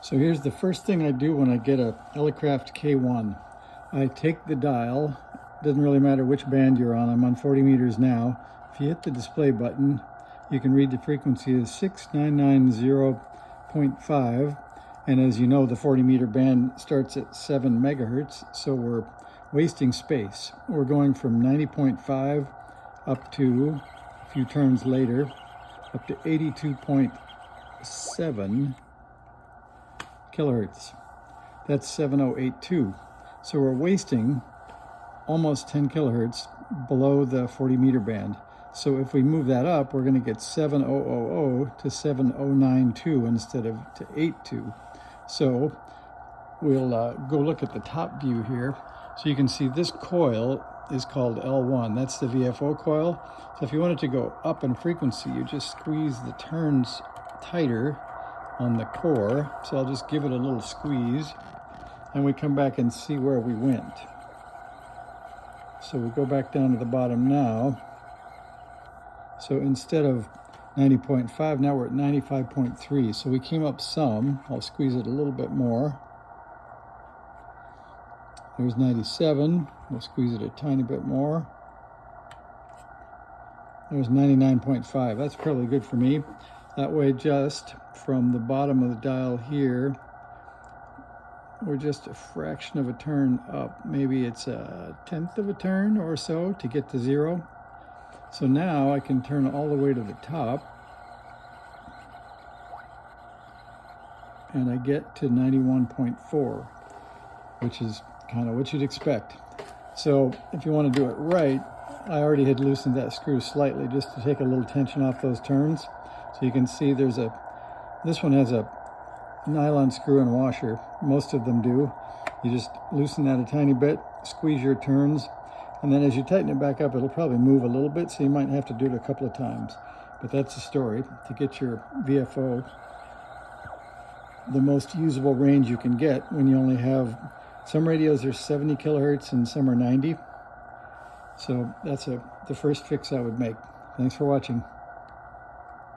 So here's the first thing I do when I get a Elecraft K1. I take the dial, doesn't really matter which band you're on, I'm on 40 meters now. If you hit the display button, you can read the frequency is 6990.5, and as you know, the 40 meter band starts at 7 megahertz, so we're wasting space. We're going from 90.5 up to, a few turns later, up to 82.7 kilohertz. That's 7082. So we're wasting almost 10 kilohertz below the 40 meter band. So if we move that up, we're going to get 7000 to 7092 instead of to 82. So we'll go look at the top view here. So you can see this coil is called L1. That's the VFO coil. So if you want it to go up in frequency, you just squeeze the turns tighter on the core. So I'll just give it a little squeeze and we come back and see where we went. So we go back down to the bottom now. So instead of 90.5, now we're at 95.3. So we came up some. I'll squeeze it a little bit more. There's 97. We'll squeeze it a tiny bit more. There's 99.5. That's probably good for me. That way, just from the bottom of the dial here, we're just a fraction of a turn up. Maybe it's a 1/10 of a turn or so to get to 0. So now I can turn all the way to the top and I get to 91.4, which is kind of what you'd expect. So if you want to do it right, I already had loosened that screw slightly just to take a little tension off those turns. So you can see this one has a nylon screw and washer. Most of them do. You just loosen that a tiny bit, squeeze your turns, and then as you tighten it back up, it'll probably move a little bit, so you might have to do it a couple of times. But that's the story. To get your VFO the most usable range you can get when you only have, some radios are 70 kilohertz and some are 90. So that's the first fix I would make. Thanks for watching.